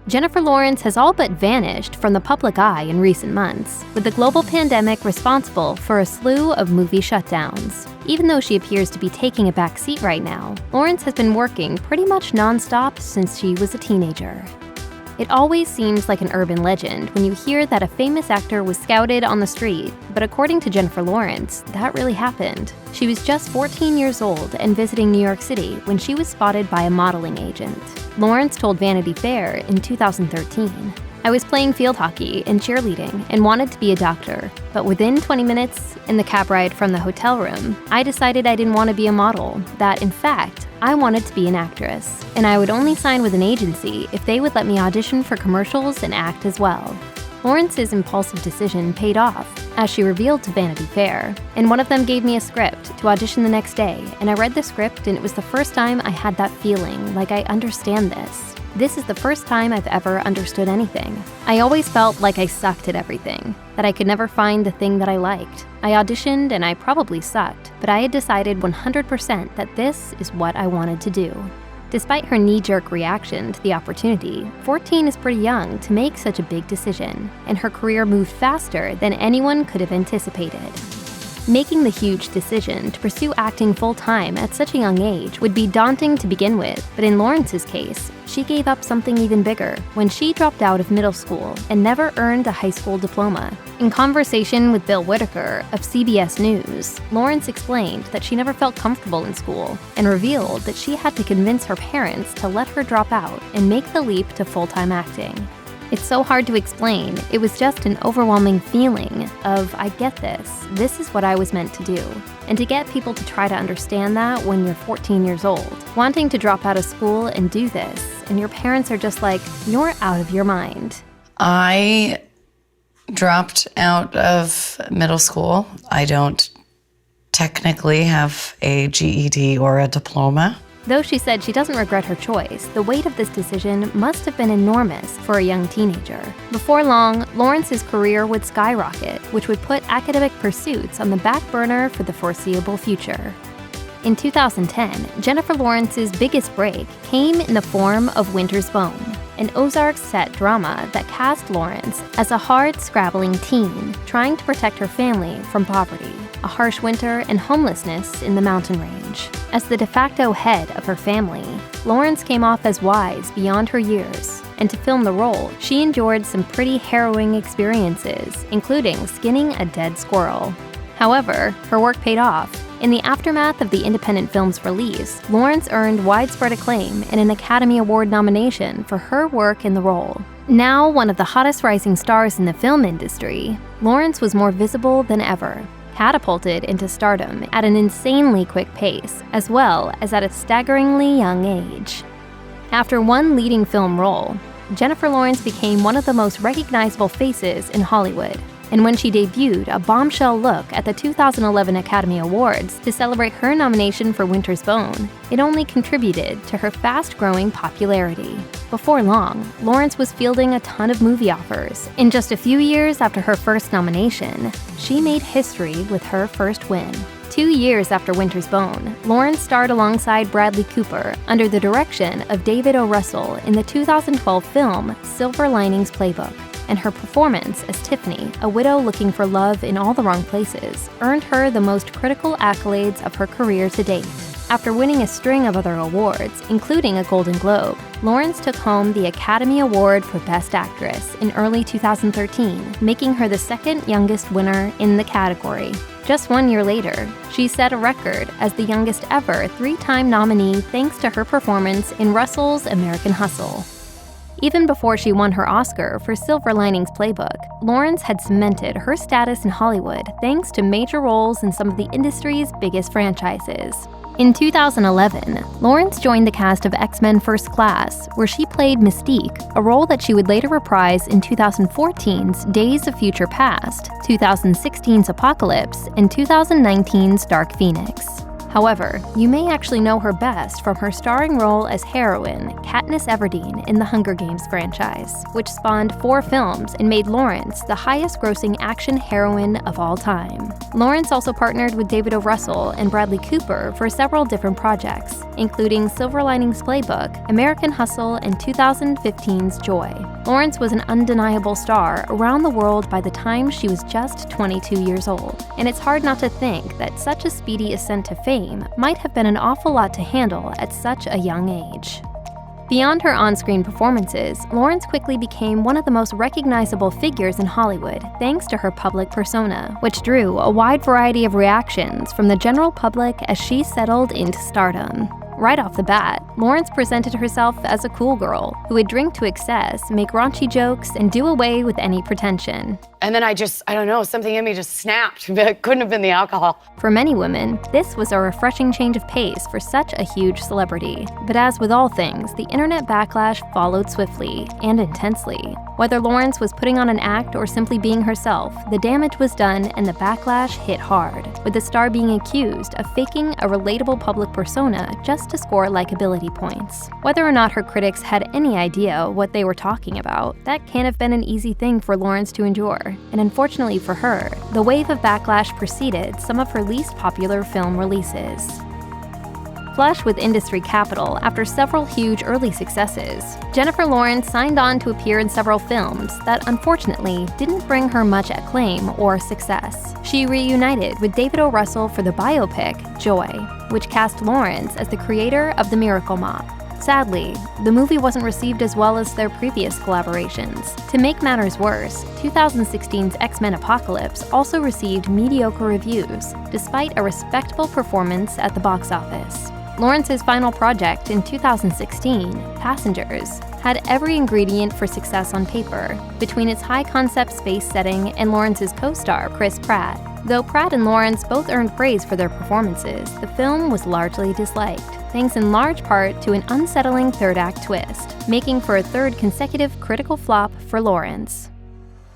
Jennifer Lawrence has all but vanished from the public eye in recent months, with the global pandemic responsible for a slew of movie shutdowns. Even though she appears to be taking a back seat right now, Lawrence has been working pretty much non-stop since she was a teenager. It always seems like an urban legend when you hear that a famous actor was scouted on the street, but according to Jennifer Lawrence, that really happened. She was just 14 years old and visiting New York City when she was spotted by a modeling agent. Lawrence told Vanity Fair in 2013, "I was playing field hockey and cheerleading and wanted to be a doctor, but within 20 minutes, in the cab ride from the hotel room, I decided I didn't want to be a model, that in fact, I wanted to be an actress, and I would only sign with an agency if they would let me audition for commercials and act as well." Lawrence's impulsive decision paid off, as she revealed to Vanity Fair. "And one of them gave me a script to audition the next day, and I read the script and it was the first time I had that feeling, like I understand this. This is the first time I've ever understood anything. I always felt like I sucked at everything, that I could never find the thing that I liked. I auditioned and I probably sucked, but I had decided 100% that this is what I wanted to do." Despite her knee-jerk reaction to the opportunity, 14 is pretty young to make such a big decision, and her career moved faster than anyone could have anticipated. Making the huge decision to pursue acting full-time at such a young age would be daunting to begin with, but in Lawrence's case, she gave up something even bigger when she dropped out of middle school and never earned a high school diploma. In conversation with Bill Whitaker of CBS News, Lawrence explained that she never felt comfortable in school and revealed that she had to convince her parents to let her drop out and make the leap to full-time acting. "It's so hard to explain. It was just an overwhelming feeling of, I get this. This is what I was meant to do." And to get people to try to understand that when you're 14 years old, wanting to drop out of school and do this, and your parents are just like, "You're out of your mind." I dropped out of middle school. I don't technically have a GED or a diploma. Though she said she doesn't regret her choice, the weight of this decision must have been enormous for a young teenager. Before long, Lawrence's career would skyrocket, which would put academic pursuits on the back burner for the foreseeable future. In 2010, Jennifer Lawrence's biggest break came in the form of Winter's Bone, an Ozarks-set drama that cast Lawrence as a hard-scrabbling teen trying to protect her family from poverty, a harsh winter, and homelessness in the mountain range. As the de facto head of her family, Lawrence came off as wise beyond her years, and to film the role, she endured some pretty harrowing experiences, including skinning a dead squirrel. However, her work paid off. In the aftermath of the independent film's release, Lawrence earned widespread acclaim and an Academy Award nomination for her work in the role. Now one of the hottest rising stars in the film industry, Lawrence was more visible than ever, catapulted into stardom at an insanely quick pace, as well as at a staggeringly young age. After one leading film role, Jennifer Lawrence became one of the most recognizable faces in Hollywood. And when she debuted a bombshell look at the 2011 Academy Awards to celebrate her nomination for Winter's Bone, it only contributed to her fast-growing popularity. Before long, Lawrence was fielding a ton of movie offers. In just a few years after her first nomination, she made history with her first win. 2 years after Winter's Bone, Lawrence starred alongside Bradley Cooper under the direction of David O. Russell in the 2012 film Silver Linings Playbook. And her performance as Tiffany, a widow looking for love in all the wrong places, earned her the most critical accolades of her career to date. After winning a string of other awards, including a Golden Globe, Lawrence took home the Academy Award for Best Actress in early 2013, making her the second youngest winner in the category. Just 1 year later, she set a record as the youngest ever three-time nominee thanks to her performance in Russell's American Hustle. Even before she won her Oscar for Silver Linings Playbook, Lawrence had cemented her status in Hollywood thanks to major roles in some of the industry's biggest franchises. In 2011, Lawrence joined the cast of X-Men First Class, where she played Mystique, a role that she would later reprise in 2014's Days of Future Past, 2016's Apocalypse, and 2019's Dark Phoenix. However, you may actually know her best from her starring role as heroine Katniss Everdeen in the Hunger Games franchise, which spawned 4 films and made Lawrence the highest-grossing action heroine of all time. Lawrence also partnered with David O. Russell and Bradley Cooper for several different projects, including Silver Linings Playbook, American Hustle, and 2015's Joy. Lawrence was an undeniable star around the world by the time she was just 22 years old, and it's hard not to think that such a speedy ascent to fame might have been an awful lot to handle at such a young age. Beyond her on-screen performances, Lawrence quickly became one of the most recognizable figures in Hollywood thanks to her public persona, which drew a wide variety of reactions from the general public as she settled into stardom. Right off the bat, Lawrence presented herself as a cool girl who would drink to excess, make raunchy jokes, and do away with any pretension. And then I don't know, something in me just snapped. It couldn't have been the alcohol. For many women, this was a refreshing change of pace for such a huge celebrity. But as with all things, the internet backlash followed swiftly and intensely. Whether Lawrence was putting on an act or simply being herself, the damage was done and the backlash hit hard, with the star being accused of faking a relatable public persona just to score likability points. Whether or not her critics had any idea what they were talking about, that can't have been an easy thing for Lawrence to endure. And unfortunately for her, the wave of backlash preceded some of her least popular film releases. Flush with industry capital after several huge early successes, Jennifer Lawrence signed on to appear in several films that unfortunately didn't bring her much acclaim or success. She reunited with David O. Russell for the biopic Joy, which cast Lawrence as the creator of the Miracle Mop. Sadly, the movie wasn't received as well as their previous collaborations. To make matters worse, 2016's X-Men Apocalypse also received mediocre reviews, despite a respectable performance at the box office. Lawrence's final project in 2016, Passengers, had every ingredient for success on paper, between its high-concept space setting and Lawrence's co-star, Chris Pratt. Though Pratt and Lawrence both earned praise for their performances, the film was largely disliked, thanks in large part to an unsettling third-act twist, making for a third consecutive critical flop for Lawrence.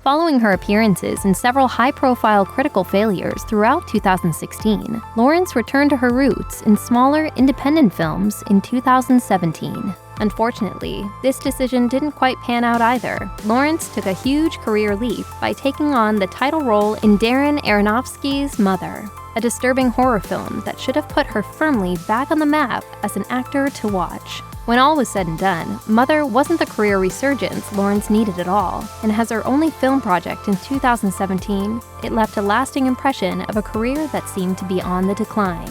Following her appearances in several high-profile critical failures throughout 2016, Lawrence returned to her roots in smaller, independent films in 2017. Unfortunately, this decision didn't quite pan out either. Lawrence took a huge career leap by taking on the title role in Darren Aronofsky's Mother, a disturbing horror film that should have put her firmly back on the map as an actor to watch. When all was said and done, Mother wasn't the career resurgence Lawrence needed at all, and as her only film project in 2017, it left a lasting impression of a career that seemed to be on the decline.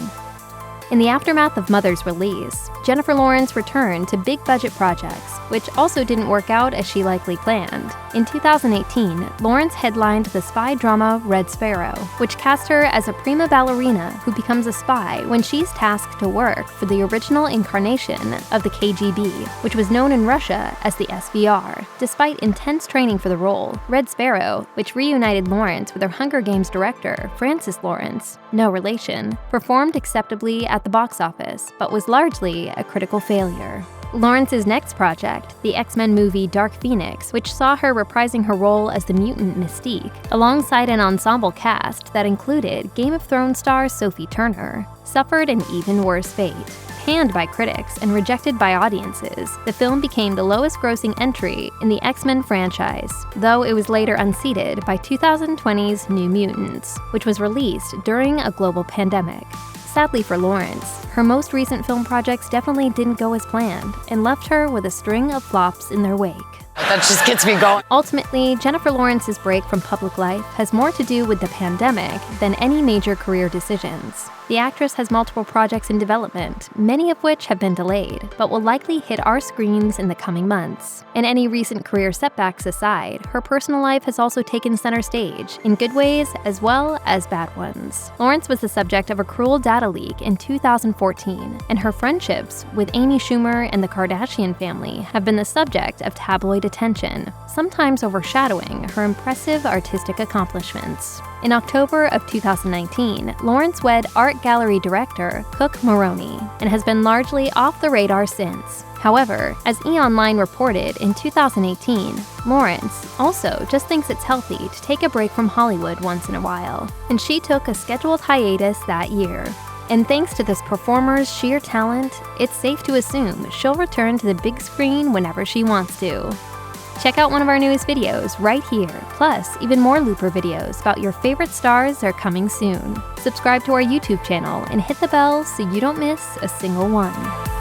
In the aftermath of Mother's release, Jennifer Lawrence returned to big-budget projects, which also didn't work out as she likely planned. In 2018, Lawrence headlined the spy drama Red Sparrow, which cast her as a prima ballerina who becomes a spy when she's tasked to work for the original incarnation of the KGB, which was known in Russia as the SVR. Despite intense training for the role, Red Sparrow, which reunited Lawrence with her Hunger Games director, Francis Lawrence, no relation, performed acceptably at the box office, but was largely a critical failure. Lawrence's next project, the X-Men movie Dark Phoenix, which saw her reprising her role as the mutant Mystique, alongside an ensemble cast that included Game of Thrones star Sophie Turner, suffered an even worse fate. Panned by critics and rejected by audiences, the film became the lowest-grossing entry in the X-Men franchise, though it was later unseated by 2020's New Mutants, which was released during a global pandemic. Sadly for Lawrence, her most recent film projects definitely didn't go as planned and left her with a string of flops in their wake. That just gets me going. Ultimately, Jennifer Lawrence's break from public life has more to do with the pandemic than any major career decisions. The actress has multiple projects in development, many of which have been delayed, but will likely hit our screens in the coming months. And any recent career setbacks aside, her personal life has also taken center stage, in good ways as well as bad ones. Lawrence was the subject of a cruel data leak in 2014, and her friendships with Amy Schumer and the Kardashian family have been the subject of tabloid attention, sometimes overshadowing her impressive artistic accomplishments. In October of 2019, Lawrence wed art gallery director Cook Maroney and has been largely off the radar since. However, as E!Online reported in 2018, Lawrence also just thinks it's healthy to take a break from Hollywood once in a while, and she took a scheduled hiatus that year. And thanks to this performer's sheer talent, it's safe to assume she'll return to the big screen whenever she wants to. Check out one of our newest videos right here. Plus, even more Looper videos about your favorite stars are coming soon. Subscribe to our YouTube channel and hit the bell so you don't miss a single one.